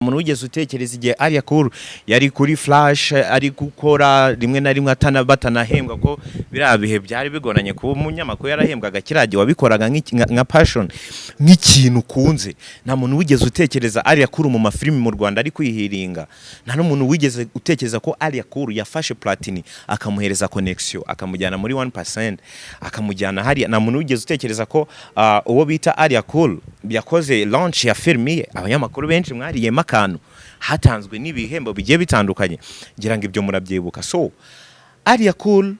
umuntu wigeze utekereza igihe ariya kuru yari kuri flash ari gukora rimwe na rimwe batanahembwa ko biriya bihe byari bigoranye kuba umunyamakuru yarahembwaga kiragiye wabikoraga nka passion nk'ikintu kunze. Nta muntu wigeze utekereza ariya kuru mu mafilimi mu Rwanda ari kwihiringa. Nta n'umuntu wigeze utekereza ko ariya kuru yafashe Platini akamuhereza connection akamujyana muri 1% akamujyana hariya. Nta muntu wigeze utekereza ko uwo bita ariya kuru yakoze launch ya filmi abanyamakuru benshi mwariye akantu hatanzwe n'ibihembo bigiye bitandukanye ngira ngo ibyo murabyibuka. So ariya cool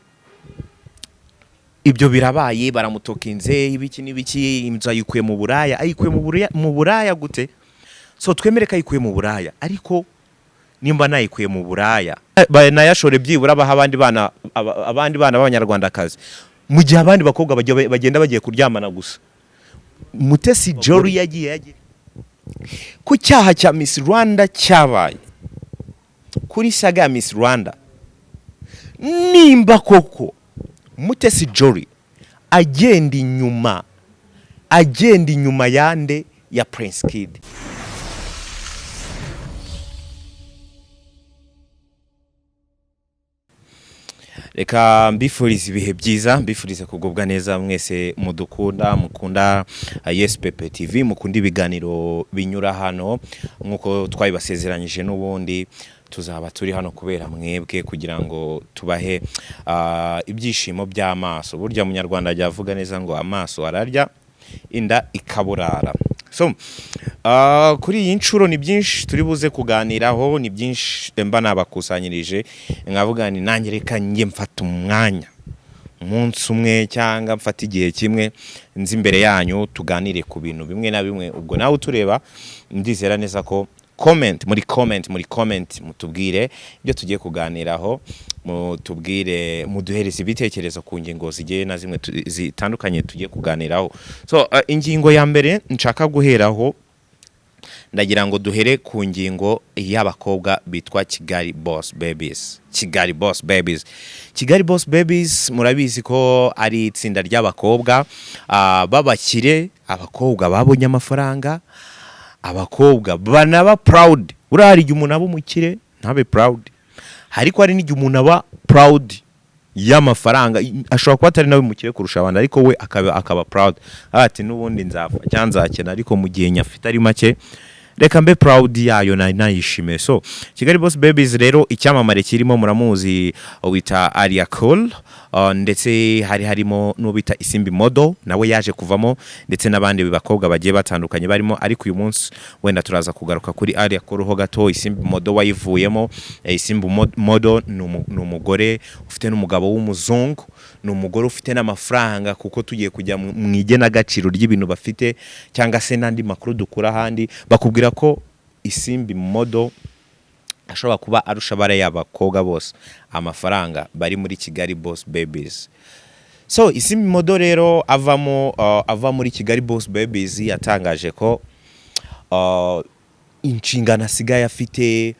ibyo birabaye baramutokinze ibiki n'ibiki imza yikuye mu Buraya ayikuye mu Buraya gute? So twemereka ayikuye mu Buraya ariko nimba nayikuye mu Buraya nayashore byibura abaha abandi bana b'abanyarwandakazi mu gihe abandi bakobwa bagenda bagiye kuryamana gusa. Mutesi Jolly yagiye ku cyaha cya Miss Rwanda cyabaye kuri saga ya Miss Rwanda. Nimba koko Mutesi Jolly agenda inyuma yande ya Prince Kid, reka mbifurize ibihe byiza, mbifurize kugubwa neza mwese mukunda YesPepe TV, mukunda ibiganiro binyura hano nkuko twabibasezeranyije. N'ubundi tuzaba turi hano kubera mwebwe kugira ngo tubahe ibyishimo by'amaso. Burya munyarwanda yavuga neza ngo amaso ararya inda ikaburara. So kuri iyi ncuro ni byinshi turi buze kuganiraho, ni byinshi mba nabakusanyirije nkavuga ni nanjye reka njye mfata umwanya umunsi umwe cyangwa mfata igihe kimwe nzi imbere yanyu tuganire ku bintu bimwe na bimwe. Ubwo nawe utureba ndizera neza ko muri comment mutubwire ibyo tugiye kuganiraho, mutubwire muduhereze ibitekerezo ku ngingo zigiye na zimwe zitandukanye tugiye kuganiraho. So ingingo ya mbere nshaka guheraho ndagira ngo duhere ku ngingo y'abakobwa bitwa Kigali Boss Babies. Murabizi ko ari itsinda ry'abakobwa babakire, abakobwa babonye amafaranga, abakobwa banaba proud. Urari igihe umuntu aba umukire ntabe proud, ariko hari n'igihe umuntu aba proud y'amafaranga. Ashobora kuba atari nawe mukire kurusha abandi ariko we akaba proud ati n'ubundi nzapfa cyangwa nzakena, ariko mu gihe nyafite ari make reka mbe proud yayo nayishime. So Kigali Boss Babies rero icyamamare kirimo muramuzi wita Aria Cool, ndetse harimo n'ubita Isimbi Model nawe yaje kuvamo, ndetse n'abandi bakobwa bagiye batandukanye barimo. Ariko uyu munsi wenda turaza kugaruka kuri Aria Cool ho gato. Isimbi Model wayivuyemo. Isimbi Model ni umugore ufite n'umugabo w'umuzungu, ni umugore ufite n'amafaranga, kuko tugiye kujya mu igenagaciro ry'ibintu bafite cyangwa se n'andi makuru dukura ahandi bakubwira ko Isimbi Model ashobora kuba arusha bare y'abakobwa bose amafaranga bari muri Kigali Boss Babies. So Isimbi Model rero ava muri Kigali Boss Babies yatangaje ko inshingano asigaye afite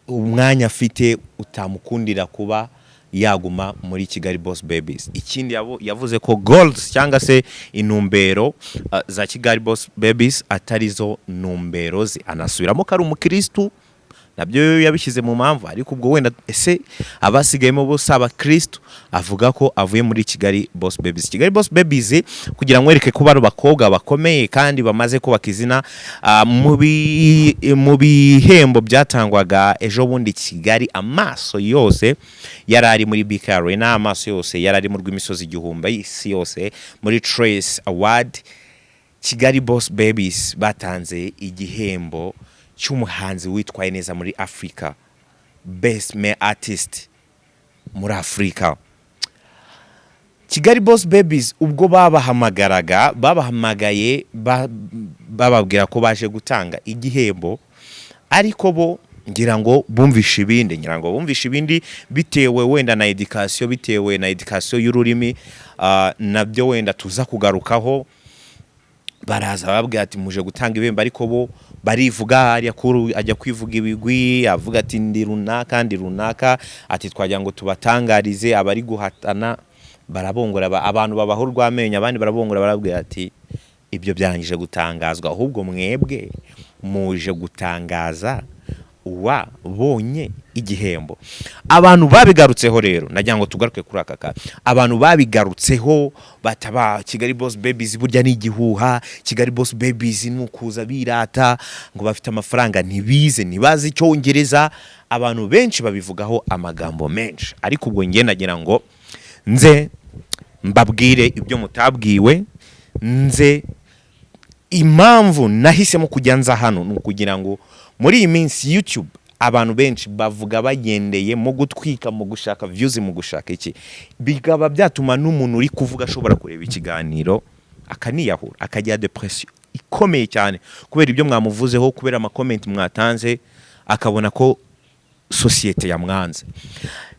umwanya afite utamukundira kuba yaguma muri Kigali Boss Babies. Ikindi yavuze ko goals cyangwa se intumbero za Kigali Boss Babies atarizo ntumbero ze. Anasubiramo ko ari umukristo, nabyo yabishyize mu mpamvu, ariko ubwo wenda ese abasigayemo bose abakristo, avuga ko avuye muri Kigali Boss Babies. Kigali Boss Babies kugira ngo wereke ko bari bakobwa bakomeye kandi bamaze kubaka izina mu bihembo byatangwaga ejo bundi Kigali. Amaso yose yarari muri BK Arena, amaso yose yarari mu rw'imisozi igihumbi isi yose muri Trace Award. Kigali Boss Babies batanze igihembo cy'umuhanzi witwaye neza muri Africa, Best Male Artist muri Africa. Kigali Boss Babies ubwo babahamagaye bababwira ko baje gutanga igihembo, ariko bo ngira ngo bumvishe ibindi bitewe wenda na education y'ururimi, nabyo wenda tuza kugarukaho. Baraza babwira ati muje gutanga ibihembo, ariko bo barivuga. Ariya Kuru ajya kwivuga ibigwi avuga ati ndi runaka ati twagira ngo tubatangarize abari guhatana. Barabongora abantu babaho urw'amenyo, abandi barabongora barabwira ati ibyo byangije gutangazwa, ahubwo mwebwe muje gutangaza uwabonye igihembo. Abantu babigarutseho rero nagira ngo tugaruke kuri aka abantu babigarutseho bataba Kigali Boss Babies burya ni igihuha, Kigali Boss Babies nukuza birata ngo bafite amafaranga ntibazi icyongereza. Abantu benshi babivugaho amagambo menshi, ariko ubwo nge nagira ngo nze mbabwire ibyo mutabwiwe, nze impamvu nahisemo kujya nza hano nukugira ngo muri iyi minsi YouTube abantu benshi bavuga bagendeye mu gutwika, mu gushaka views, mu gushaka iki, bigaba byatuma n'umuntu uri kuvuga ashobora kureba ikiganiro akaniyahura, akagira depression ikomeye cyane kubera ibyo mwamuvuzeho, kubera ama comment mwatanze, akabona ko societe yamwanze.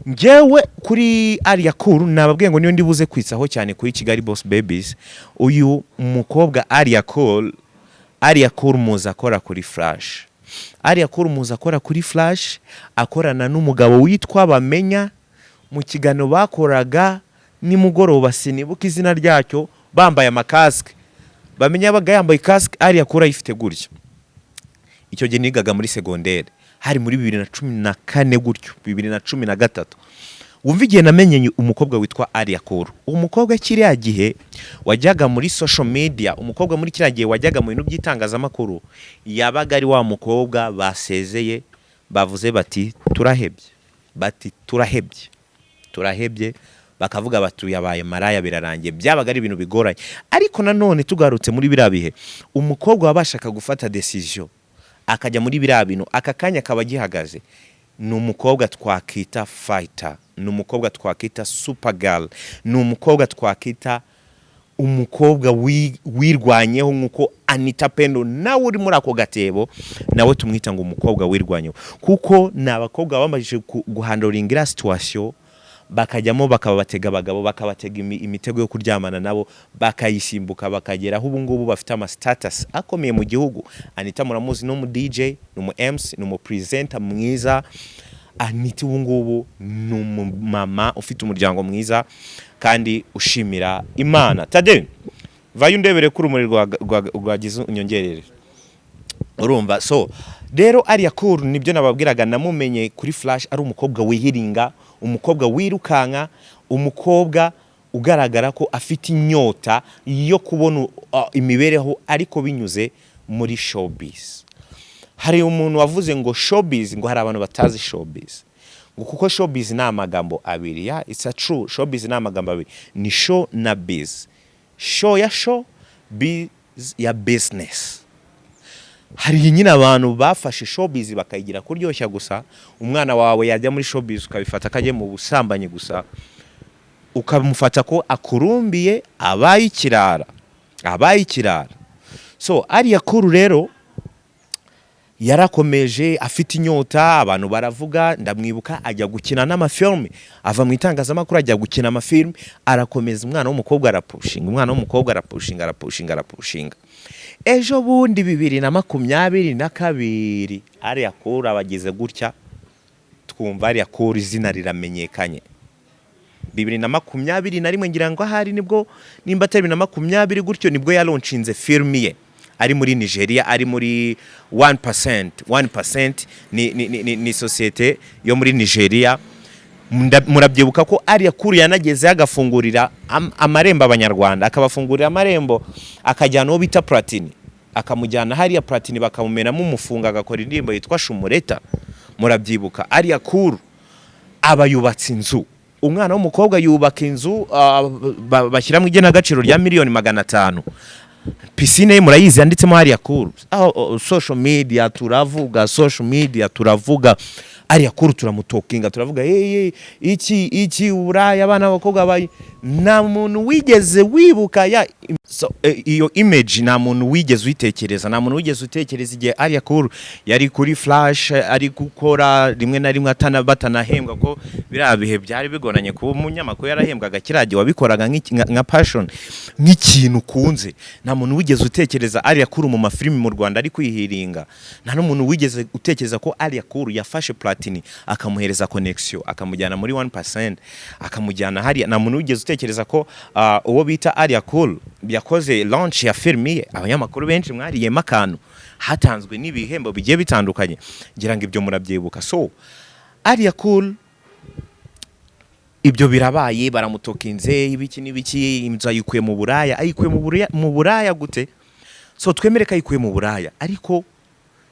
Ngewe kuri Ariya Cool nababwiye ngo niyo ndibuze kwitsaho cyane kuri Kigali Boss Babies. Uyu mukobwa Ariya Cool muza akora kuri Flash. Ariya Cool muza akora kuri Flash, akorana n'umugabo witwa Bamenya mu kigano bakoraga nimugoroba, sinibuka izina ryacyo, bambaye amakaske. Bamenya baga yambaye kaske, Ariya Cool ayifite gutyo. Icyo gihe nigaga muri secondaire, hari muri 2014 gutyo 2013. Wumva igihe namenye umukobwa witwa Ariya Cool. Umukobwa kiriya gihe wajyaga muri social media, umukobwa muri kiriya gihe wajyaga mu bintu by'itangazamakuru, yabaga ari wa mukobwa basezeye bavuze bati turahebye, bakavuga batu yabaye maraya birarangiye, byabaga ari ibintu bigoranye. Ariko nanone tugarutse muri birabihe, umukobwa wabashaka gufata decision akajya muri biriya bintu, aka kanya kaba gihagaze, ni umukobwa twakita fighter, ni umukobwa twakita super girl, ni umukobwa twakita umukobwa wirwanyeho nkuko Anita Pendo nawe uri muri ako gatebo, nawe tumwita ngo umukobwa wirwanyeho, kuko nabakobwa bamajije guhandlingira situation, bakajyamo bakabatega abagabo, bakabatega imitego yo kuryamana nabo, bakayisimbuka bakagera aho ubu ngubu bafite ama status akomeye mu gihugu. Anita muramuzi, no mu DJ, no mu MC, no mu presenter mwiza. Anita ubu ngubu ni mama ufite umuryango mwiza kandi ushimira Imana. Tade vayo ndebere kuri umuri rwagize unyongerere, urumva. So rero Ariya Cool nibyo nababwiraga, namumenye kuri Flash ari umukobwa wihiringa, umukobwa wirukanka, umukobwa ugaragara ko afite inyota yo kubona imibereho ariko binyuze muri showbiz. Hari umuntu wavuze ngo showbiz, ngo hari abantu batazi showbiz, ngo kuko showbiz ni amagambo abiri. Yeah, it's a true. Showbiz ni amagambo abiri, ni show na biz. Show ya show, biz ya business. Hari nyine abantu bafashe showbiz bakayigira kuryoshya gusa. Umwana wawe yajya muri showbiz ukabifata kaje mu busambanyi gusa, ukamufata ko akurumbiye, abaye ikirara. So Ariya Cool rero yarakomeje afite inyota, abantu baravuga, ndamwibuka ajya gukina n'amafilme, ava mu itangazamakuru ajya gukina amafilme, arakomeza. Umwana w'umukobwa arapushinga. Ejo bundi 2022 Ariya Cool abagize gutya, twumva Ariya Cool izina riramenyekanye. 2021 ngira ngo ahari nibwo, nimba atari 2020 gutyo, nibwo yalaunchinze film ye ari muri Nigeria, ari muri 1% ni societe yo muri Nigeria. Murabyibuka ko Ariya Cool yanageze agafungurira amarembo abanyarwanda, akabafungurira amarembo, akajyana uwo bita Platini, akamujyana hariya Platini bakamumenamo umufunga, agakora indirimbo yitwa Shumureta. Murabyibuka Ariya Cool abayubatse inzu, umwana w'umukobwa yubaka inzu, bashyiramo igenagaciro rya $500,000. Piscine ye murayizi yanditsemo Ariya Cool. Social media turavuga Ariya Cool, turamutokinga, turavuga iki uraya abana b'abakobwa bayi. Nta muntu wigeze wibuka iyo image, nta muntu wigeze uyitekereza, nta muntu wigeze utekereza igihe Ariya Cool yari kuri Flash ari gukora rimwe na rimwe batanahembwa, ko biriya bihe byari bigoranye kuba umunyamakuru yarahembwaga kiragiye, wabikoraga nka passion, nk'ikintu kunze. Nta muntu wigeze utekereza Ariya Cool mu mafilimi mu Rwanda ari kwihiringa. Nta n'umuntu wigeze utekereza ko Ariya Cool yafashe Platini akamuhereza connection, akamujyana muri 1%, akamujyana hariya. Nta muntu wigeze utekereza ko uwo bita Ariya Cool yakoze launch ya film ye, abanyamakuru benshi mwariyemo akantu, hatanzwe n'ibihembo bigiye bitandukanye, ngira ngo ibyo murabyibuka. So ariya cool ibyo birabaye, baramutokinze ibiki n'ibiki, inzu ayikuye mu buraya. Ayikuye mu buraya gute? So twemere ko ayikuye mu buraya, ariko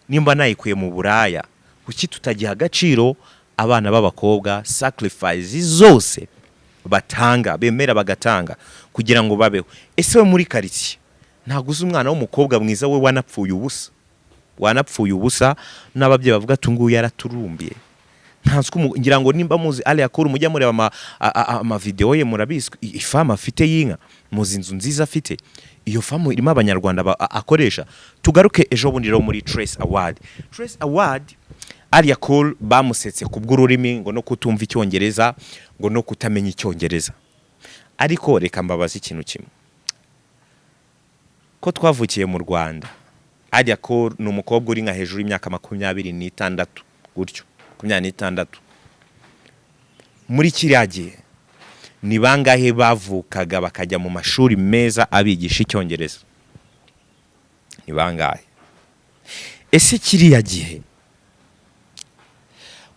nimba nayikuye mu buraya, kuki tutagiha agaciro abana b'abakobwa, sacrifice zose batanga, bemera bagatanga kugira ngo babeho? Ese we muri quartier ntago uzi umwana w'umukobwa mwiza we wanapfuye ubusa n'ababyeyi bavuga tunguye yaraturumbiye? Ngira ngo nimba muzi aliya kuru mujya mureba ama video ye, murabizi ifamu afite y'inka, muzi inzu nziza afite. Iyo famu irimo abanyarwanda akoresha. Tugaruke ejo bundi rero muri Trace Award. Aliya kuru bamusetse kubw'ururimi, ngo no kutumva icyongereza, ngo no kutamenya icyongereza. Ariko reka mbabaza ikintu kimwe, ko twavukiye mu Rwanda, Aliya kuru ni umukobwa uri nka hejuru y'imyaka 26 gutyo 26. Muri kiriya gihe ni bangahe bavukaga bakajya mu mashuri meza abigisha icyongereza? Ni bangahe? Ese kiriya gihe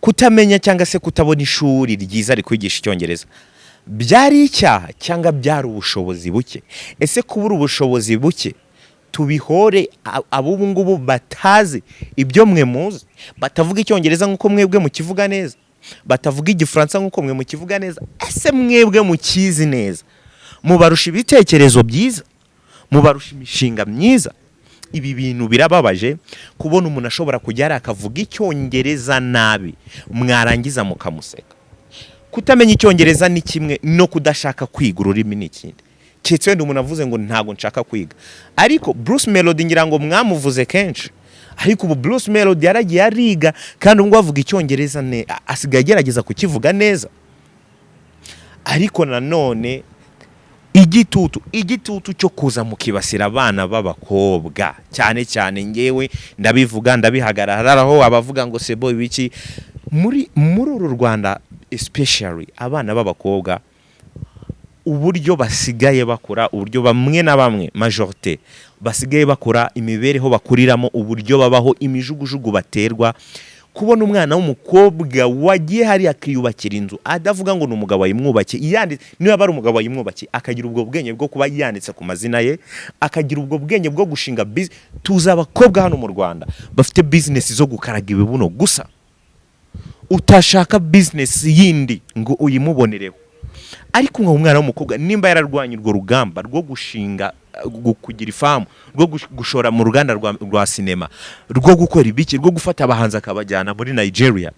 kutamenya cyangwa se kutabona ishuri ryiza rikwigisha icyongereza byari icyaha cyangwa byari ubushobozi buke? Ese kubura ubushobozi buke tubihore abo ngubu batazi ibyo mwe muzi, batavuga icyongereza nk'uko mwebwe mukivuga neza, batavuga igifaransa nk'uko mwe mukivuga neza? Ese mwebwe mukizi neza, mubarusha ibitekerezo byiza, mubarusha imishinga myiza? Ibi bintu birababaje kubona umuntu ashobora kujya akavuga icyongereza nabi, mwarangiza mukamuseka. Kutamenya icyongereza ni kimwe, no kudashaka kwiga ururimi ni ikindi. Cyetse wenda umuntu avuze ngo ntago nshaka kwiga, ariko Bruce Melody ngira ngo mwamuvuze kenshi, ariko ubu Bruce Melody yaragiye ariga kandi ngo avuga icyongereza asigaye agerageza kukivuga neza. Ariko nanone igitutu cyo kuza mukibasira abana b'abakobwa, cyane ngewe ndabivuga ndabihagararaho, abavuga ngo sebo ibiki muri uru Rwanda, especially abana b'abakobwa, uburyo basigaye bakora, uburyo bamwe na bamwe majorité basigaye bakora, imibereho bakuriramo, uburyo babaho, imijugujugu baterwa. Kubona umwana w'umukobwa wagiye hari akiyubakira inzu, adavuga ngo n'umugabo yimwubake, niba bari umugabo yimwubake, akagira ubwo bwenge bwo kuba yanditse ku mazina ye, akagira ubwo bwenge bwo gushinga business. Tuza abakobwa hano mu Rwanda bafite business zo gukaraga ibibuno gusa, utashaka business yindi ngo uyimubonereho. Ariko umwana w'umukobwa nimba yararwanye urwo rugamba rwo gushinga, kugira ifamu, rwo gushora mu ruganda rwa sinema, rwo gukora ibiki, rwo gufata abahanzi akabajyana muri Nigeria,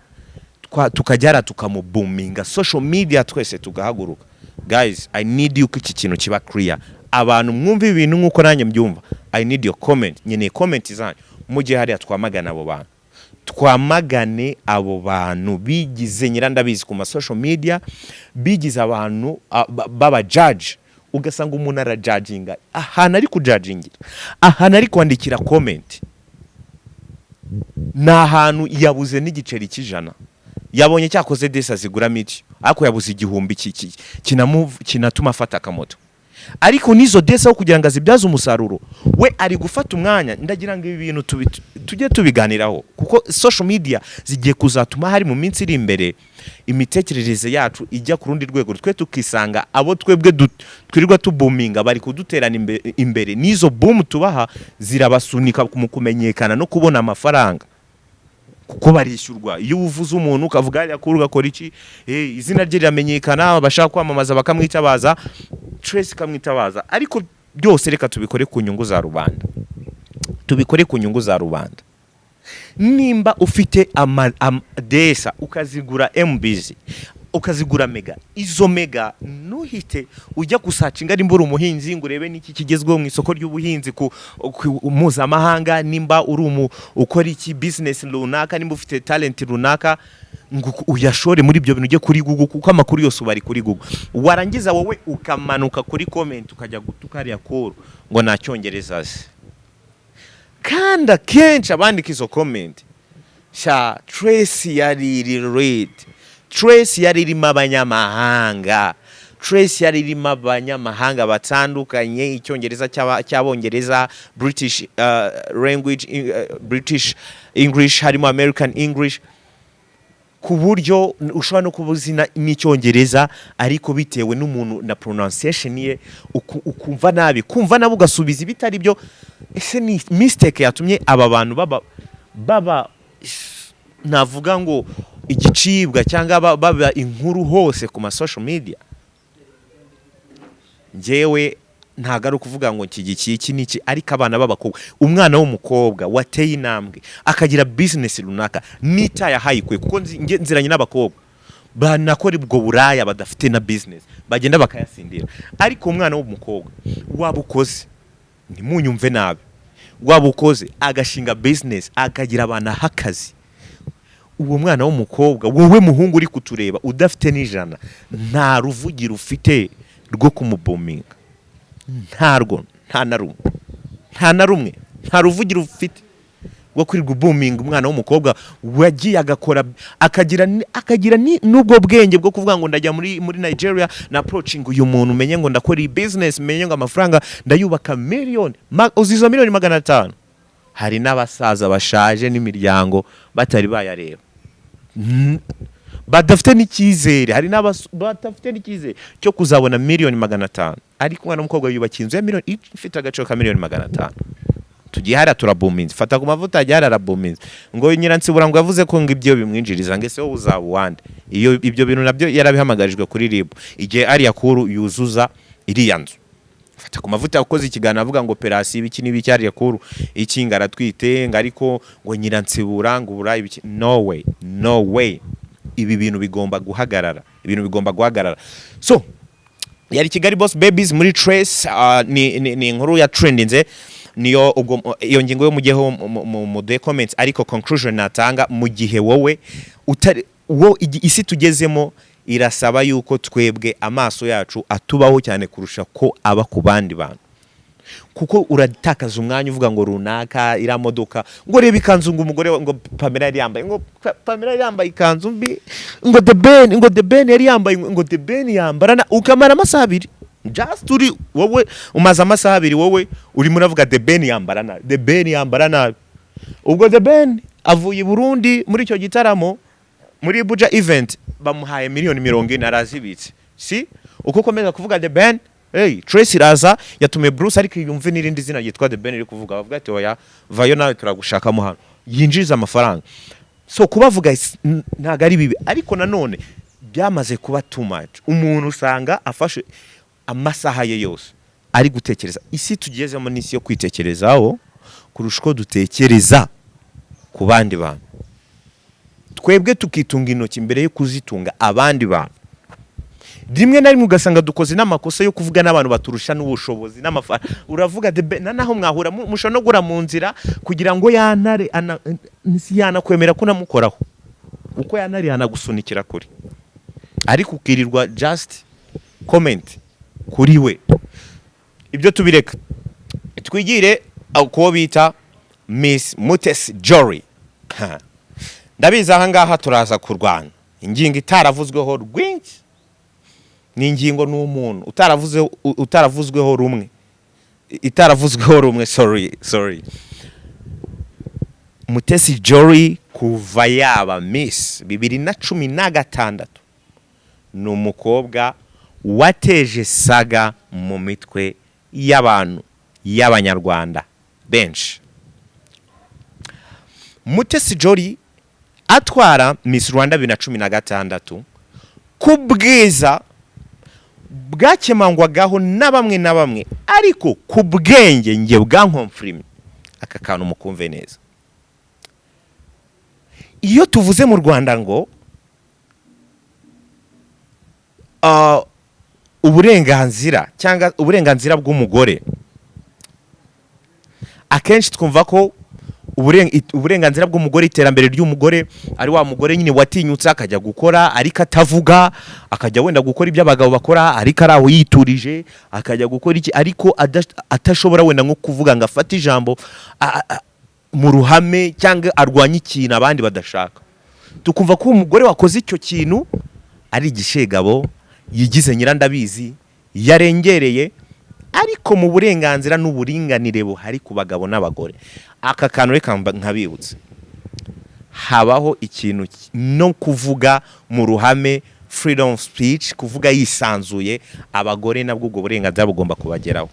tukajyara tukamubuminga social media, twese tugahaguruka. Guys, I need you iki kintu kiba clear, abantu mwumva ibintu nkuko nanjye mbyumva. I need your comment, nyene comment zanyu, mujye hariya twamagana abo bantu. Twamagane abo bantu bigize nyirandabizi ku ma social media, bigize abantu baba judge. Ugasanga umuntu ara judginga ahantu ari kujudgingira, ahantu ari kwandikira comment, na ahantu yabuze n'igiceri cy'ijana, yabonye cyakoze desa zigura miti, ariko yabuze igihumbi kinatuma afata akamoto. Ariko nizo desa kugira ngo azibyaze umusaruro, we ari gufata umwanya. Ndagira ngo ibi bintu tujye tubiganiraho, kuko social media zigiye kuzatuma hari mu minsi iri imbere imitekerereze yacu ijya ku rundi rwego, twe tukisanga abo twebwe twirirwa tubuminga bari kuduterana imbere. Nizo boom tubaha zirabasunika mu kumenyekana no kubona amafaranga, kuko barishyurwa. Iyo uvuze umuntu ukavuga ya kuru gakora iki, izina rye riramenyekana, bashaka kwamamaza bakamwitabaza, Trace kamwitabaza. Ariko byose reka tubikore ku nyungu za rubanda, tubikore ku nyungu za rubanda. Nimba ufite desa ukazigura MBZ, ukazigura mega, izo mega nuhite ujya gusacinga imbura umuhinzi ngo urebe niki kigezweho mu isoko ry'ubuhinzi ku mpuzamahanga. Nimba uri ukora iki business runaka, nimba ufite talent runaka, ngo uyashore muri ibyo bintu ujye kuri Google, kuko amakuru yose ubari kuri Google. Warangiza wowe ukamanuka kuri comment ukajya gutukariya koro ngo nacyongereza se, kandi akenshi abandika izo comment sha Trace yari red, Trace yari irimo abanyamahanga, Trace yari irimo abanyamahanga batandukanye, icyongereza cy'abongereza, British language, British English, harimo American English, ku buryo ushobora no kubuzina n'icyongereza ariko bitewe n'umuntu na pronunciation ye ukumva nabi, kumva nabo ugasubiza ibitari byo. Ese ni mistake yatumye aba bantu baba navuga ngo igicibwa cyangwa baba inkuru hose ku ma social media. Njyewe ntago ari ukuvuga ngo iki niki, ariko abana b'abakobwa, umwana w'umukobwa wateye intambwe akagira business runaka nita yahayikwe, kuko nziranye n'abakobwa banakora ubwo buraya badafite na business bagenda bakayasindira. Ariko umwana w'umukobwa wabukoze, ntimunyumve nabi, wabukoze agashinga business akagira abana hakazi, uwo mwana w'umukobwa, wowe muhungu uri kutureba udafite n'ijana, nta ruvugira ufite rwo kumubominga, ntarwo, nta na rumwe, nta ruvugira ufite rwo kwirirwa bominga umwana w'umukobwa wagiye agakora akagira n'ubwo bwenge bwo kuvuga ngo ndajya muri Nigeria na approaching uyu muntu, menye ngo ndakora business, menye ngo amafaranga ndayubaka miliyoni, uzizo miliyoni 500. Hari n'abasaza bashaje n'imiryango batari bayareba, badafite n'icyizere, hari n'abatafite n'icyizere cyo kuzabona miliyoni 500, ariko umwana w'umukobwa yubakiye inzu ya miliyoni ifite agaciro ka miliyoni 500. Tugiye hara turabuminze, fata ku mavuta ajya hara arabuminze, ngo Nyiransibura ngo yavuze ko ngo ibyo bimwinjiriza, ngese wowe uzaba uwande. Ibyo bintu nabyo yarabihamagarijwe kuri RIB igihe ari yakuru yuzuza iriya nzu. Fata ku mavuta ukoze ikiganiro avuga ngo operasiyo ibiki n'ibiki ari yakuru iki ngaratwite ngo ariko ngo Nyiransibura ngo ubura ibiki. No way, ibi bintu bigomba guhagarara, So yari Kigali Boss Babies muri Trace, ni inkuru ya trendinze, niyo ubwo iyo ngingo yo mugihe mu the comments, ariko conclusion natanga mu gihe wowe isi tugezemo irasaba yuko twebwe amaso yacu atubaho cyane kurusha ko aba ku bandi bantu, kuko uratakaza umwanya uvuga ngo runaka iramodoka, ngo reba ikanzu, ngo umugore ngo Pamela yari yambaye, ngo Pamela yari yambaye ikanzu mbi, ngo The Ben yari yambaye, ngo The Ben yambarana, ukamara amasaha 2 just uri wowe umaze amasaha 2 wowe uri muravuga The Ben yambarana, ubwo The Ben avuye Burundi muri icyo gitaramo muri Buja event bamuhaye miliyoni 40 arazibitse. Si uko komeza kuvuga The Ben, Trace iraza yatume Bruce ariko yumve n'irindi zina yitwa The Ben iri kuvuga, bavuga ati oya vayo nawe turagushakamo hano, yinjiza amafaranga. So kubavuga ntago ari bibi, ariko nanone byamaze kuba too much. Umuntu usanga afashe amasaha ye yose ari gutekereza. Isi tugezemo n'isi yo kwitekerezaho kurusha uko dutekereza ku bandi bantu. Twebwe tukitunga intoki mbere yo kuzitunga abandi bantu. Rimwe na rimwe ugasanga dukoze n'amakosa yo kuvuga n'abantu baturusha n'ubushobozi n'amafaranga. Uravuga naho mwahura musho no gura mu nzira kugira ngo yanare kwemera ko namukoraho, uko yanare anagusunikira kuri, ariko ukirirwa just comment kuri we. Ibyo tubireka twigire uko bita Miss Mutesi Jolly. Ndabiza aha ngaha turaza kurwana ingingo itaravuzweho rwinshi, ni ingingo n'umuntu utaravuzweho rumwe, sorry. Mutesi Jolly kuva yaba Miss 2016 ni umukobwa wateje saga mu mitwe y'abantu y'abanyarwanda benshi. Mutesi Jolly atwara Miss Rwanda 2016 kubwiza bwakemangwagaho na bamwe, ariko ku bwenge nge bwankomfirime aka kantu mukumve neza. Iyo tuvuze mu Rwanda ngo uburenganzira cyangwa uburenganzira bw'umugore, akenshi twumva ko uburenganzira bw'umugore, iterambere ry'umugore ari wa mugore nyine watinyutse akajya gukora ariko atavuga, akajya wenda gukora ibyo abagabo bakora ariko ari aho yiturije, akajya gukora iki ariko atashobora wenda nko kuvuga ngo afate ijambo mu ruhame cyangwa arwanya ikintu abandi badashaka. Tukumva ko umugore wakoze icyo kintu ari igishegabo, yigize nyirandabizi, yarengereye, ariko mu burenganzira n'uburinganire buhari ku bagabo n'abagore. Aka kantu reka nkabibutse, habaho ikintu no kuvuga mu ruhame, freedom of speech, kuvuga yisanzuye, abagore nabwo ubwo burenganzira bugomba kubageraho.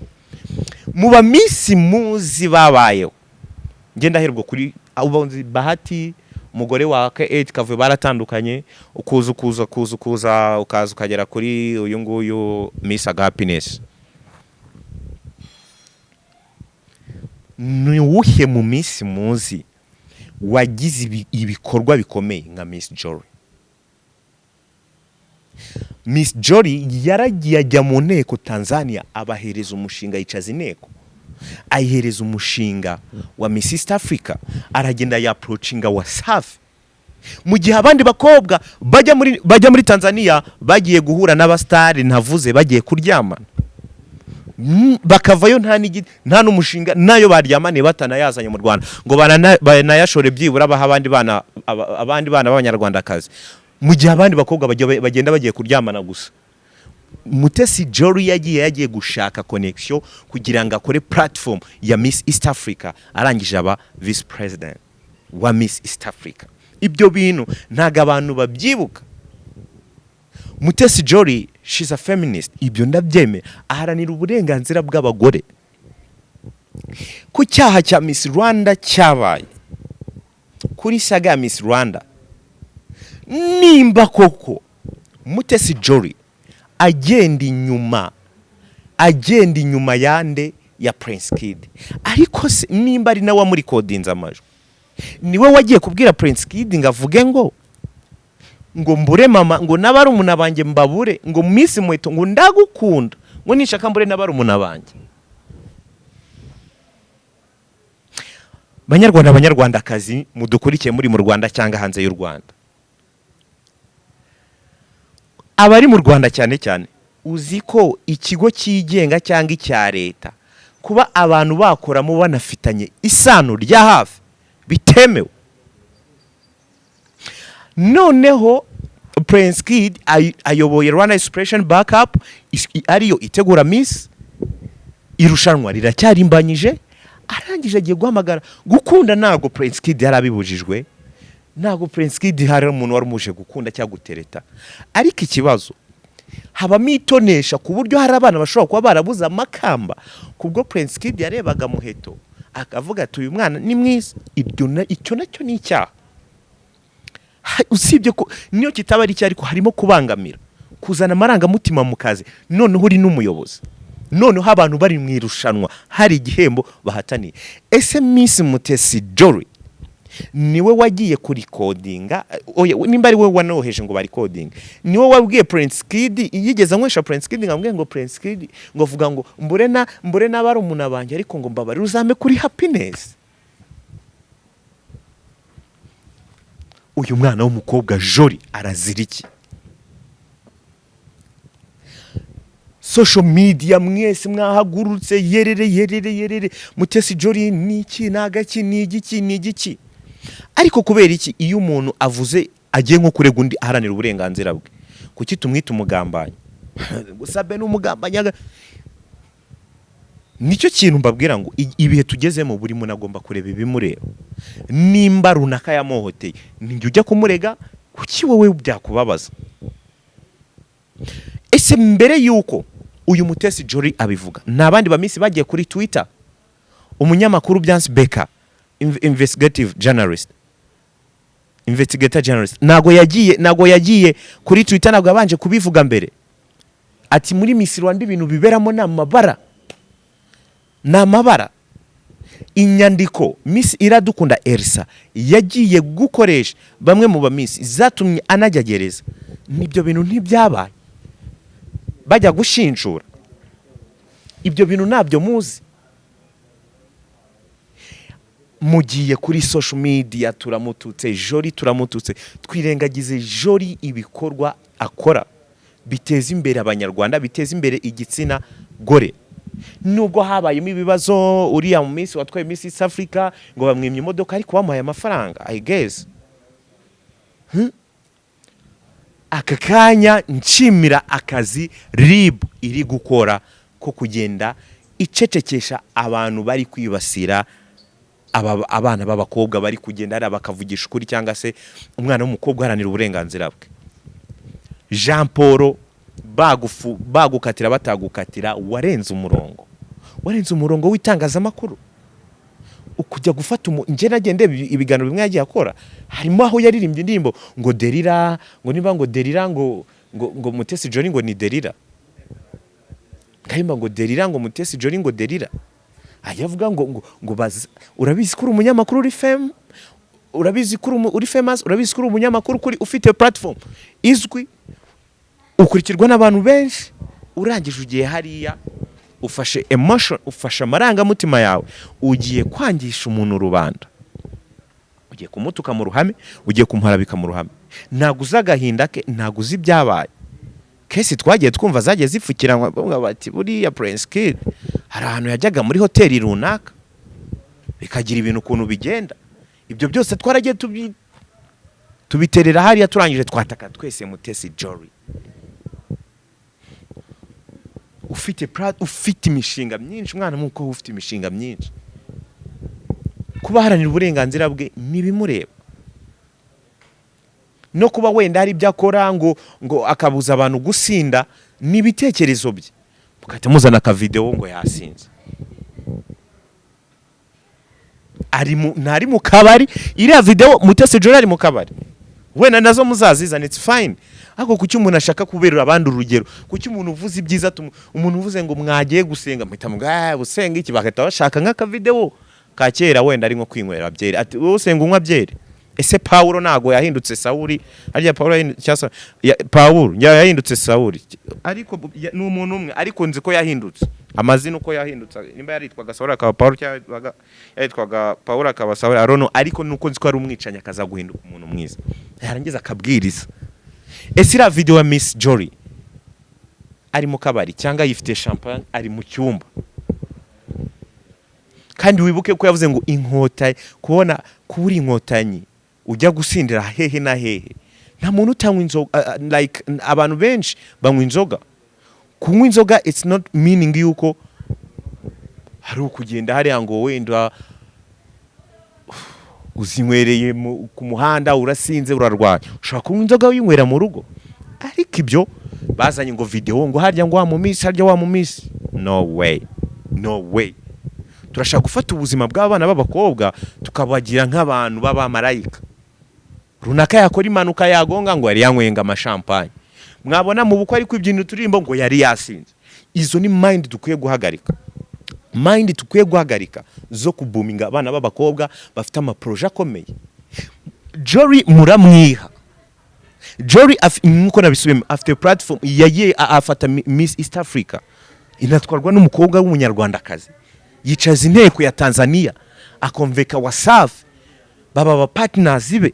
Mu bamisi muzi babayeho, ngenda herubwo kuri Bahati, umugore wa K8 Kavuye baratandukanye, ukuza ukaza ukagera kuri uyu nguyu Miss Happiness. Ni uwuhe mu Miss muzi wagize ibikorwa bikomeye nka Miss Jory? Miss Jory yaragiye ajya mu nteko Tanzania, abahereza umushinga, yicaza inteko, ayihereza umushinga wa Miss East Africa, aragenda ya approachinga Wasafi. Mu gihe abandi bakobwa bajya muri Tanzania bagiye guhura n'abastari ntavuze, bagiye kuryamana, bakavayo nta n'umushinga nayo baryamane batanayazanye mu Rwanda ngo banayashore byibura baha abandi bana b'Abanyarwandakazi, mu gihe abandi bakobwa bagenda bagiye kuryamana gusa. Mutesi Jory yagiye gushaka connection kugira ngo akore platform ya Miss East Africa, arangije aba vice president wa Miss East Africa. Ibyo bintu ntago abantu babyibuka. Mutesi Jory, she's a feminist, ibyo ndabyeme, aharanira uburenganzira bw'abagore. Ku cyaha cya Miss Rwanda cyabaye, kuri saga ya Miss Rwanda, nimba koko Mutesi Jory agenda inyuma yande ya Prince Kid, ariko nimba ari nawe muri kodinza amajwi, niwe wagiye kubwira Prince Kid ngo avuge ngo mbure mama, ngo nabari umuna banjye mbabure, ngo Miss Mweto ngo ndagukunda, ngo nishaka mbure nabari umuna banjye. Banyarwandakazi mudukurikiye muri mu Rwanda cyangwa hanze y'u Rwanda, abari mu Rwanda cyane uzi ko ikigo cyigenga cyangwa icya leta, kuba abantu bakoramo banafitanye isano rya hafi bitemewe. Noneho Prince Kid ayoboye Rwanda Expression Backup, ariyo itegura Miss, irushanwa riracyarimbanyije, arangije agiye guhamagara. Gukunda ntago Prince Kid yarabibujijwe, ntago Prince Kid hari umuntu warumuje gukunda cyangwa gutereta, ariko ikibazo habamo itonesha ku buryo hari abana bashobora kuba barabuza amakamba kubwo Prince Kid yarebaga Muheto akavuga ati uyu mwana ni mwiza. Icyo nacyo ni icyaha, usibye ko niyo kitaba ari cyari ko harimo kubangamira, kuzana amarangamutima mu kazi. Noneho uri n'umuyobozi, noneho abantu bari mu irushanwa, hari igihembo bahataniye. Ese Miss Mutesi Jory niwe wagiye kuri codinga, nimba ari we wanoheje ngo bari coding, niwe wabwiye Prince Kid, yigeze anywesha Prince Kid ngamwe ngo Prince Kid ngo vuga ngo mbure nabari umuna banjye, ariko ngo mbabare uzame kuri Happiness. Uyu mwana w'umukobwa Jory arazira iki? Social media mwese mwahagurutse yerere Mutesi Jory niki nagaki nigiki. Ariko kubera iki iyo umuntu avuze agiye nko kurega undi aharanira uburenganzira bwe, kuki tumwita umugambanyi? Gusabe n'umugambanyi. Nicyo kintu mbabwira ngo ibihe tugezemo buri muntu agomba kureba ibimureba. Nimba runaka yamohoteye, ninjye ujya kumurega, kuki wowe byakubabaza? Ese mbere yuko uyu Mutesi Jory abivuga, nabandi bamisi bagiye kuri Twitter, umunyamakuru Byansi Beka, investigator journalist, nago yagiye kuri Twitter, nago yabanje kubivuga mbere ati muri Miss Rwanda ibintu biberamo n'amabara. Inyandiko Miss Iradukunda Elsa yagiye gukoresha bamwe mu bamisi zatumye anajyagereza, nibyo bintu ntibyabaye, bajya gushinjura. Ibyo bintu nabyo muzi. Mugiye kuri social media turamututse Jory, twirengagize Jory ibikorwa akora biteza imbere Abanyarwanda, biteza imbere igitsina gore. Nubwo habayemo ibibazo, uriya mu Miss watwaye Miss East Africa ngo bamwimye imodoka ariko bamuhaye amafaranga, I guess aka kanya nshimira akazi RIB iri gukora ko kugenda icecekesha abantu bari kwibasira abana b'abakobwa bari kugenda ari bakavugisha ukuri cyangwa se umwana w'umukobwa haranira uburenganzira bwe. Jean Paul bagukatira batagukatira warenze umurongo w'itangazamakuru. Ukujya gufata nje nagende ibiganiro bimwe yagiye akora, harimo aho yaririmbye indirimbo ngo Delira, ngo niba ngo Delira ngo Mutesi Jolly ngo ni Delira, kayimba ngo Delira ngo Mutesi Jolly ngo Delira. Ayavuga ngo urabizi ko uri umunyamakuru uri fame, urabizi ko uri famous, urabizi ko uri umunyamakuru kuri ufite platform izwi, ukurikirwa n'abantu benshi, urangije ugiye hariya ufashe emotion, ufashe amarangamutima yawe, ugiye kwangisha umuntu rubanda, ugiye kumutuka mu ruhame, ugiye kumuharabika mu ruhame. Naguza agahinda ke, naguza ibyabaye. Kesi twagiye twumva zagiye zifukiranwa bamwe bati buriya Prince Kid hari ahantu yajyaga muri hoteli runaka bikagira ibintu ukuntu bigenda. Ibyo byose twaragiye tubiterera hariya, turangije twataka twese Mutesi Jolly. Ufite imishinga myinshi, umwana muko ufite imishinga myinshi, kuba haranira uburenganzira bwe nibimureba, no kuba wenda hari ibyo akora ngo akabuza abantu gusinda n'ibitekerezo bye, mukahita muzana ka video ngo yasinze. Ntari mu kabari, iriya video Mutesi Jolly ari mu kabari, wenda nazo muzazizana, it's fine. Ako kuki umuntu ashaka kuberera abandi urugero, kuki umuntu uvuze ibyiza, umuntu uvuze ngo mwagiye gusenga mpita mbwa gusenga iki, bagahita bashaka nk'aka video ka kera wenda ari nko kwinywera byeri, ati wowe usenga unywa byeri. Ese Paulo nago yahindutse Sauli, harya Paulo yahindutse Sauli, ariko ni umuntu umwe, ariko nzi ko yahindutse amazina uko yahindutse, nimba yaritwaga Sauli akaba Paulo cyangwa yaritwaga Paulo akaba Sauli, arono, ariko nuko nzi ko ari umwicanya akaza guhinduka umuntu mwiza, yarangiza akabwiriza. Ese ira video ya Miss Jolly ari mu kabari cyangwa yifite champagne ari mu cyumba, kandi wibuke ko yavuze ngo inkota, kubona kuburi inkotanyi ujya gusindira hehe na hehe. Nta muntu utanywa inzoga, like abantu benshi banywa inzoga. Kunywa inzoga it's not meaning yuko hari ukugenda hari ngo wenda uzinywereye ku muhanda urasinze urarwaye, ushaka kunywa inzoga uyinywera mu rugo. Ariko ibyo bazanye ngo video ngo harya ngo wa mu miss, no way. Turashaka gufata ubuzima bw'abana b'abakobwa tukabagira nk'abantu b'abamarayika runaka, yakora impanuka yagonga ngo yari yanywenga amashampanye, mwabona mu bukwe ariko ibyintu turimbo ngo yari yasinze. Izo ni mind dukwiye guhagarika, zo kubuminga abana b'abakobwa bafite amaproje akomeye. Jolly muramwiha, Jolly nkuko nabisubiyemo afite platform yagiye afata Miss East Africa, inatwarwa n'umukobwa w'umunyarwandakazi, yicaza inteko ya Tanzania, akonveka Wasafi baba partners be,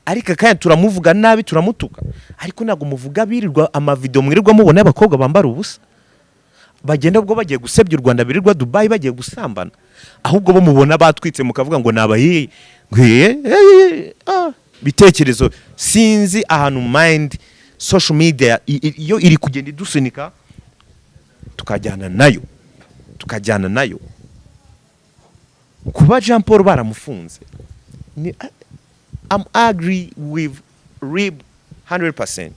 ariko kandi turamuvuga nabi, turamutuka, ariko nago muvuga birirwa amavideo mwirirwa mubona y'abakobwa bambara ubusa, bagenda ubwo bagiye gusebya u Rwanda, birirwa Dubai bagiye gusambana, ahubwo bo mubona batwitse mukavuga ngo nabaye bitekerezo. Sinzi ahantu mind social media iyo iri kugenda idusunika tukajyana nayo. Kuba Jean Paul baramufunze, I'm agree with RIB 100%.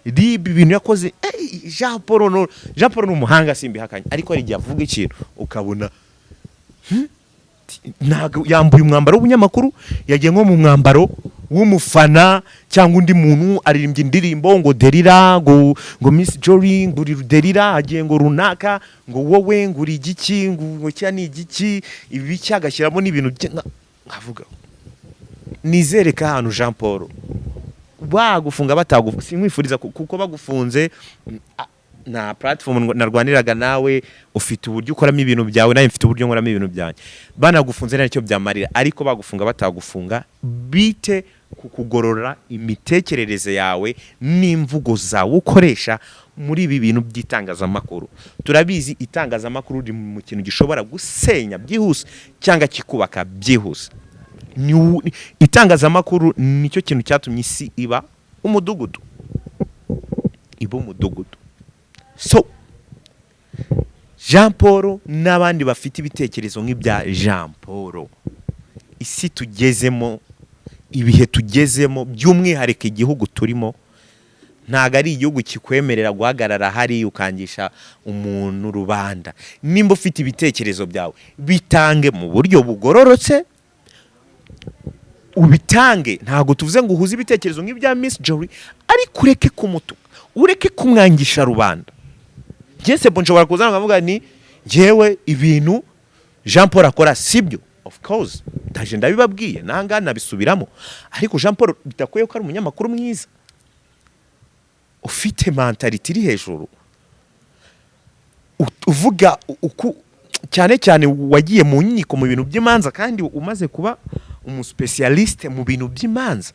RIB ibintu yakoze, Jean Paul ni umuhanga simbihakanye, ariko ari avuga ikintu ukabona ntago yambuye umwambaro w'ubunyamakuru, yagiye nko mu mwambaro w'umufana cyangwa undi muntu aririmbye indirimbo ngo Delira, ngo Miss Jolly ngo uri Delira, agiye ngo runaka ngo wowe ngo uri igiki, ngo cya ni igiki, ibi cyagashyiramo n'ibintu nkavuga. Nizere ka hano Jean Paul bagufunga batagufunga, simwifuriza kuko bagufunze na platform narwaniraga nawe, ufite uburyo ukoramo ibintu byawe, nawe mfite uburyo nkoramo ibintu byanjye, banagufunze nicyo byamarira. Ariko bagufunga batagufunga, bite kukugorora imitekerereze yawe n'imvugo zawe ukoresha muri ibi bintu by'itangazamakuru. Turabizi itangazamakuru uri mu kintu gishobora gusenya byihuse cyangwa kikubaka byihuse. Itangazamakuru nicyo kintu cyatumye isi iba umudugudu. ib'umudugudu. So Jean Paul n'abandi bafite ibitekerezo nk'ibya Jean Paul, isi tugezemo, ibihe tugezemo, by'umwihariko igihugu turimo, ntago ari igihugu kikwemerera guhagarara hari ukangisha umuntu rubanda. Nimba ufite ibitekerezo byawe bitange mu buryo bugororotse, ubitange. Ntago tuvuze ngo uhuze ibitekerezo nk'ibya Miss Jory, ariko ureke kumutuka, ureke kumwangisha rubanda. Jese nshobora kuzana nkavuga ni njyewe ibintu Jean Paul akora sibyo, of course ndaje ndabibabwiye nanga nabisubiramo, ariko Jean Paul bitakwiye ko ari umunyamakuru mwiza ufite mentality iri hejuru, uvuga cyane cyane wagiye mu nyiko mu bintu by'imanza kandi umaze kuba umuspecialiste mu bintu by'imanza.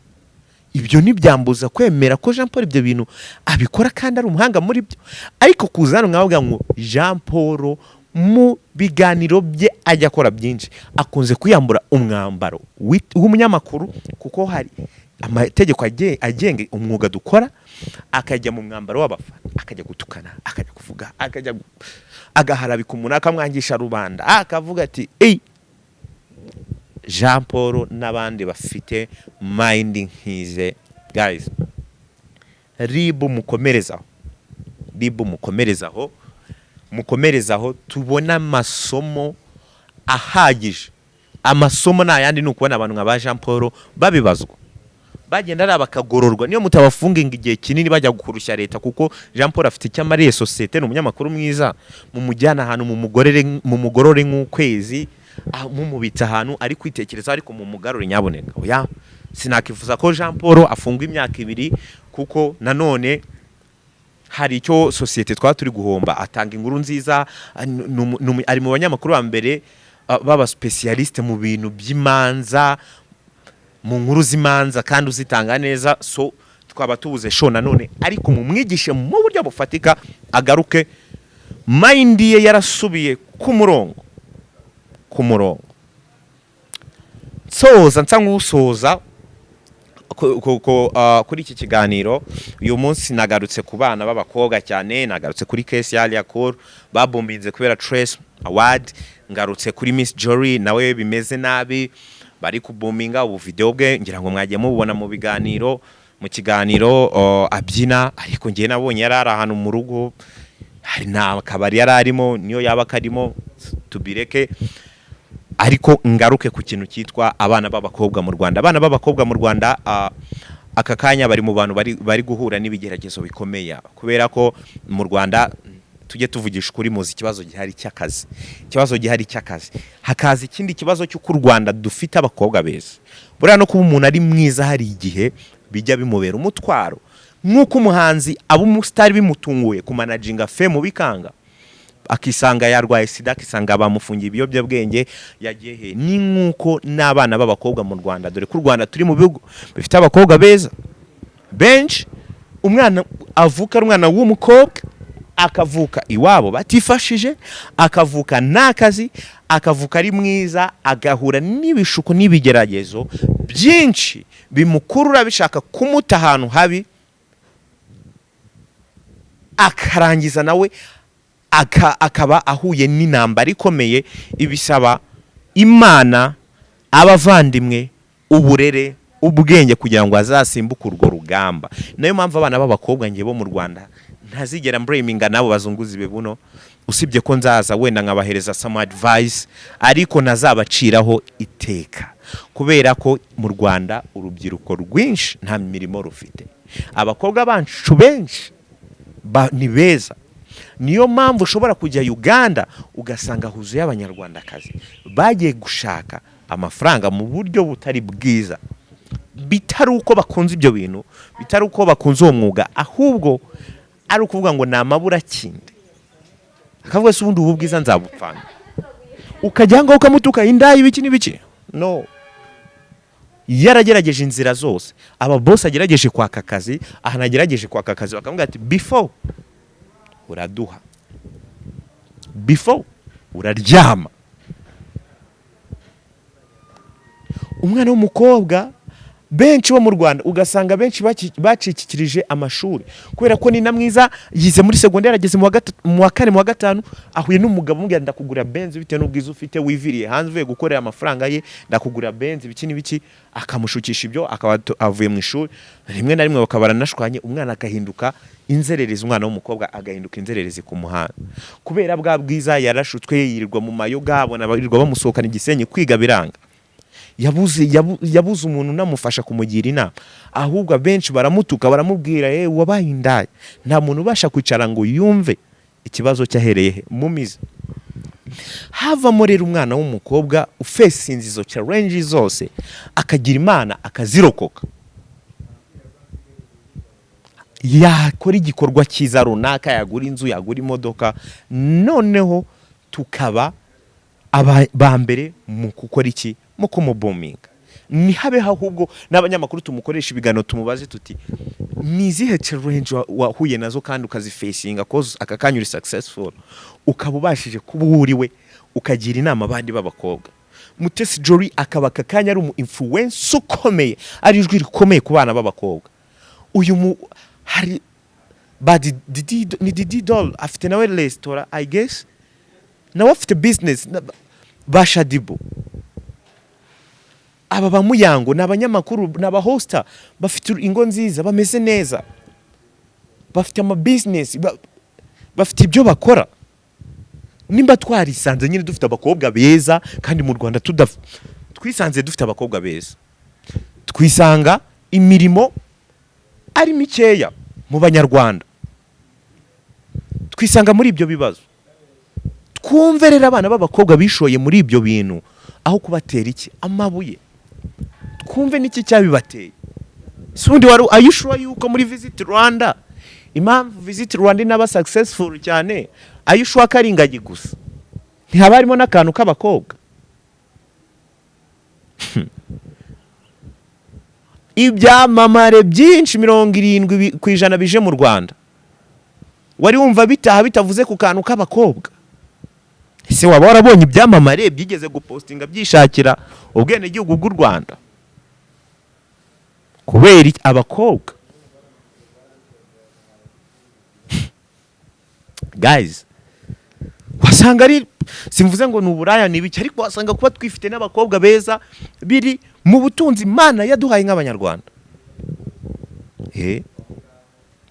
Ibyo ntibyambuza kwemera ko Jean Paul ibyo bintu abikora kandi ari umuhanga muri byo. Ariko kuzana nkavuga ngo Jean Paul mu biganiro bye ajya akora byinshi, akunze kwiyambura umwambaro w'umunyamakuru, kuko hari amategeko agenga umwuga dukora, akajya mu mwambaro w'abafana, akajya gutukana, akajya kuvuga, akajya agaharabika umuntu, akamwangisha rubanda, akavuga ati Jean Paul n'abandi bafite mind nk'ize. Guys, ribu mukomerezaho tubona amasomo ahagije. Amasomo n'ayandi ni ukubona abantu nka ba Jean Paul babibazwa, bagenda ari bakagororwa, niyo mutabafunga igihe kinini bajya gukurushya leta, kuko Jean Paul afite icyo amariye societe, ni umunyamakuru mwiza, mu mujyana ahantu mu mugorore nk'ukwezi, mumubitsa ahantu ari kwitekereza, ariko mu mugarure nyaboneka. Oya, sinakifuza ko Jean Paul afungwa imyaka 2, kuko nanone hari icyo societe turi guhomba. Atanga inkuru nziza, ari mu banyamakuru ba mbere baba specialiste mu bintu by'imanza, mu nkuru z'imanza, kandi uzitanga neza. So twaba tubuze show nanone, ariko mu mwigishe mu buryo bufatika, agaruke mind ye yarasubiye ku murongo. Soza nsangusoza kuri iki kiganiro uyu munsi, nagarutse ku bana b'abakobwa cyane, nagarutse kuri case ya Yakor babombinze kubera Trace Award, ngarutse kuri Miss Jory nawe bimeze nabi, bari kubombinga. ubu video bwe ngira ngo mwagiye mubona mu biganiro, mu kiganiro abyina, ariko ngiye nabonye yarari ahantu mu rugo, hari na kabari yararimo, niyo yaba karimo tubireke. Ariko ngaruke ku kintu cyitwa abana b'abakobwa mu Rwanda. Abana b'abakobwa mu Rwanda aka kanya bari mu bantu bari guhura n'ibigeragezo bikomeye, kubera ko mu Rwanda tujye tuvugisha kuri muzi ikibazo gihari cy'akazi, hakaza ikindi kibazo cy'uko u Rwanda dufite abakobwa beza. Buriya no kuba umuntu ari mwiza hari igihe bijya bimubera umutwaro, nk'uko umuhanzi umusitari bimutunguye kumanaginga fame bikanga, akisanga yarwaye sida, akisanga bamufungiye ibiyobyabwenge, yagiye he. Ni nk'uko n'abana b'abakobwa mu Rwanda, dore ko u Rwanda turi mu bihugu bifite abakobwa beza benshi. Umwana avuka ari umwana w'umukobwa, akavuka iwabo batifashije, akavuka n'akazi, akavuka ari mwiza, agahura n'ibishuko n'ibigeragezo byinshi bimukurura bishaka kumuta ahantu habi, akarangiza nawe akaba ahuye n'intambara ikomeye. Ibisaba Imana, abavandimwe, uburere, ubwenge kugira ngo azasimbuke urwo rugamba. Nayo mpamvu abana b'abakobwa ngiye bo mu Rwanda ntazigera mbreminga nabo bazunguzi bebuno, usibye ko nzaza wenda nkabahereza some advice, ariko nazabaciraho iteka, kubera ko mu Rwanda urubyiruko rwinshi nta mirimo rufite. Abakobwa bancu benshi ni beza, niyo mpamvu ushobora kujya Uganda ugasanga huzuye abanyarwandakazi bagiye gushaka amafaranga mu buryo butari bwiza, bitari uko bakunze ibyo bintu, bitari uko bakunze uwo mwuga, ahubwo ari ukuvuga ngo ni amabura kindi. Akavuga se ubundi ubu bwiza nzabupfana, ukajya ngo ukamutuka indayi ibiki n'ibiki. No, yaragerageje inzira zose. Aba boss agerageje kwaka akazi, ahanagerageje kwaka akazi, bakamubwira ati before uraduha, before uraryama. Umwana w'umukobwa benshi bo mu Rwanda ugasanga benshi bacikikirije amashuri kubera ko ni na mwiza yize muri secondaire ageze mu wa kane mu wa gatanu ahuye n'umugabo umubwira ndakugura Benz bitewe n'ubwiza ufite wiviriye hanze uvuye gukorera amafaranga ye ndakugura Benz biki n'ibiki akamushukisha ibyo akaba avuye mu ishuri rimwe na rimwe bakabara nashwanye umwana akahinduka inzererezi umwana w'umukobwa agahinduka inzererezi ku muhanda kubera bwa bwiza yarashutswe yirirwa mu mayoga abona barirwa bamusohokana igisenyi kwiga biranga yabuze umuntu namufasha kumugira inama ahubwo benshi baramutuka baramubwira wabaye indaya nta muntu ubasha kwicara ngo yumve ikibazo cyahereye mu mizi havamo rero umwana w'umukobwa ufesinze izo challenge zose akagira imana akazirokoka yakora igikorwa cyiza runaka yagura inzu yagura imodoka noneho tukaba ba mbere mu gukora iki mu kumubominga nihabe ahubwo n'abanyamakuru tumukoresha ibiganiro tumubaze tuti nizihe challenge wahuye nazo kandi ukazifesinga cause aka kanya uri successful ukaba ubashije kuba uriwe ukagira inama abandi b'abakobwa Mutesi Jolly akaba aka kanya ari umu influencer ukomeye ari ijwi rikomeye ku bana b'abakobwa uyu hari ni Didi Doll afite nawe restaurant I guess nawe afite business bashadibo aba bamuyango n'abanyamakuru n'abahosta bafite ingo nziza bameze neza bafite ama business bafite ibyo bakora nimba twarisanze nyine dufite abakobwa beza kandi mu Rwanda twisanze dufite abakobwa beza twisanga imirimo ari mikeya mu banyarwanda twisanga muri ibyo bibazo twumverera abana b'abakobwa bishoye muri ibyo bintu aho kubatera iki amabuye twumve niki cyabibateye sundi wari ayishura yuko muri Visit Rwanda impamvu Visit Rwanda n'aba successful cyane ayishura karingagi gusa ntihaba harimo n'akantu k'abakobwa ibyamamare byinshi 70% bije mu Rwanda wari wumva bitavuze ku kantu k'abakobwa ese waba warabonye ibyamamare byigeze gupostinga byishakira ubwene gihugu bw'u Rwanda kubera abakobwa guys wasanga ari simvuze ngo nuburaya nibiki ariko wasanga kuba twifite n'abakobwa beza biri mu butunzi Imana yaduhaye nk'abanyarwanda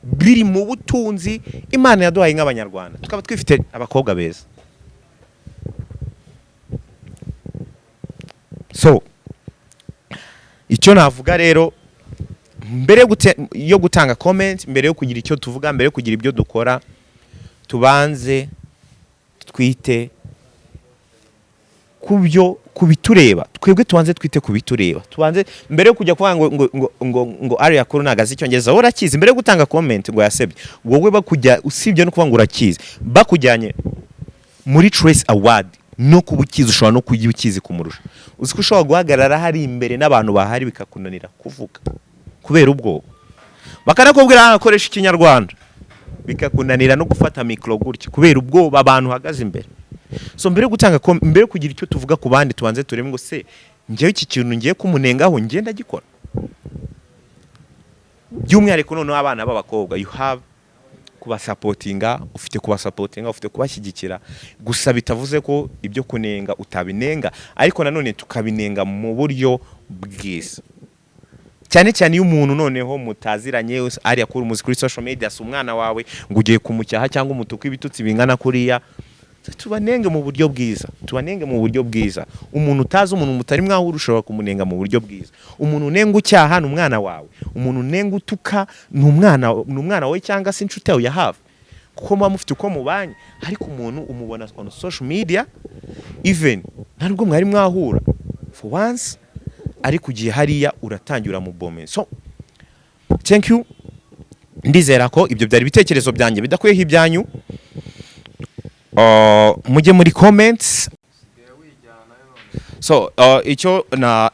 biri mu butunzi Imana yaduhaye nk'abanyarwanda tukaba twifite abakobwa beza so icyo navuga rero mbere yo gutanga comment mbere yo kugira icyo tuvuga mbere yo kugira ibyo dukora tubanze twite kubitureba twebwe tubanze twite kubitureba tubanze mbere yo kujya kuvuga ngo area kuru nagazi cyongereza urakizi mbere yo gutanga comment ngo yasebye wowe bakujya usibye no kuvuga ngo urakizi bakujyanye muri Trace Award no kubukiza ushobora no kujya ukizi kumurusha uziko ushobora guhagarara hari imbere n'abantu bahari bikakunanira kuvuga kubera ubwo bakanakubwira akoresha ikinyarwanda bikakunanira no gufata mikro gutya kubera ubwo abantu hagaze imbere so mbere gutanga mbere kugira icyo tuvuga ku bandi tubanze tureme ngo se ngiye iki kintu ngiye kumunengaho ngenda gikora by'umwihariko none abana b'abakobwa you have kubasupportinga ufite kubasupportinga ufite kubashyigikira gusa bitavuze ko ibyo kunenga utabinenga ariko nanone tukabinenga mu buryo bwiza cyane cyane iyo umuntu noneho mutaziranye ari akuru muzi kuri social media si umwana wawe ngo ugiye kumucyaha cyangwa umutuku ibitutsi bingana kuriya tubanenge mu buryo bwiza umuntu utazi umuntu mutari mwaho urushobora kumunenga mu buryo bwiza umuntu nenga ucyaha n'umwana wawe umuntu nenga utuka n'umwana wawe cyangwa se inshuti yawe ya hafi kuko muba mufite uko mubanye ariko umuntu umubona on social media even ntabwo mwari mwahura for once ariko ugiye hariya uratangira mu bombe so thank you ndizera ko ibyo byari bitekerezo byanjye bidakwiye ibyanyu mujye muri comments so icyo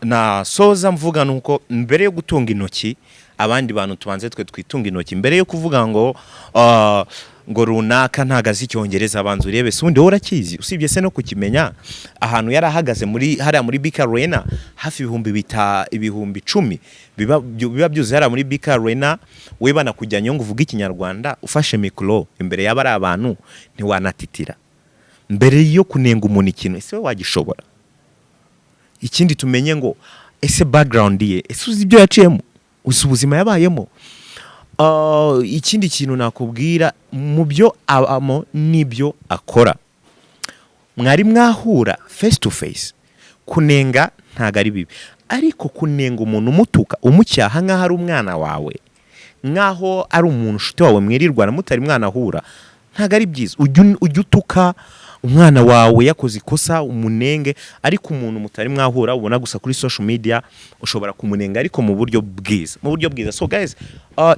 na soza mvuga nuko mbere yo gutunga intoki abandi bantu tubanze twe twitunga intoki mbere yo kuvuga ngo ngo runaka ntagazi icyongereza abanza urebe sundi urakizi usibye se no kukimenya ahantu yarahagaze hariya muri Big Arena hafi ibihumbi 10 biba byuze hariya muri Big Arena we bana kujyanyo ngo uvuge ikinyarwanda ufashe mikro imbere y'abari abantu ntiwanatitira mbere yo kunenga umuntu ikintu ese we wagishobora. Ikindi tumenye ngo ese background ye ese uzi ibyo yaciyemo uzi ubuzima yabayemo. Ikindi kintu nakubwira mu byo abamo nibyo akora mwari mwahura face to face kunenga ntago ari bibi ariko kunenga umuntu umutuka umucyaha nkaho ari umwana wawe nkaho ari umuntu ushute wawe mwirirwana mutari mwana ahura ntago ari byiza. Ujya utuka umwana wawe yakoze ikosa umunenge ariko umuntu mutari mwahura ubona gusa kuri social media ushobora kumunenga ariko mu buryo bwiza. So guys,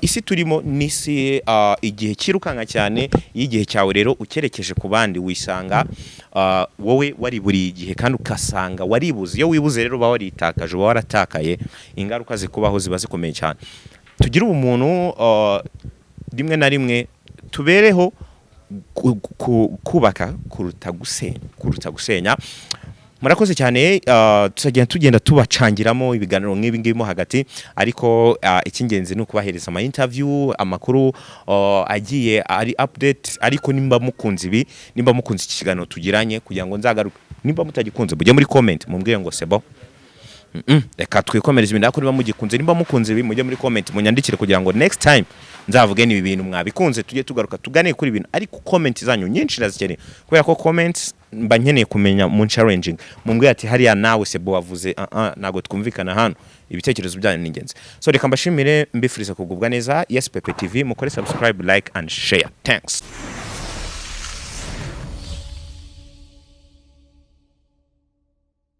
isi turimo nisi igihe kirukanga cyane y'igihe cyawe rero ukerekeje ku bandi wisanga wowe wari buri igihe kandi ukasanga waribuze. Iyo wibuze rero bawaritakaje waratakaye ingaruka zikubaho ziba zikomeye cyane. Tugira umuntu rimwe na rimwe tubereho kubaka kuruta gusenya. Murakoze cyane, tugenda tubacangiramo ibiganiro nk'ibi ngibimo hagati ariko ikingenzi ni ukubahereza ama interview amakuru agiye ari update ariko nimba mukunze iki kiganiro tugiranye kugira ngo nzagaruke. Nimba mutagikunze mujye muri comment mumbwire ngo sebo reka twikomereza ibintu akuri bamugikunze. Nimba mukunze ibi mujye muri comment munyandikire kugira ngo next time nzavuge ni ibintu mwabikunze tujye tugaruka tugane kuri ibintu ariko comment zanyu nyinshi nazikeneye kubera ko comments mba nkeneye kumenya mu challenging mumbwire ati hariya nawe sebo wavuze nago twumvikana hano ibitekerezo byanyu n'ingenzi. So reka mbashimire mbifuriza kugubwa neza. Yes Pepe TV mukore subscribe, like and share. Thanks.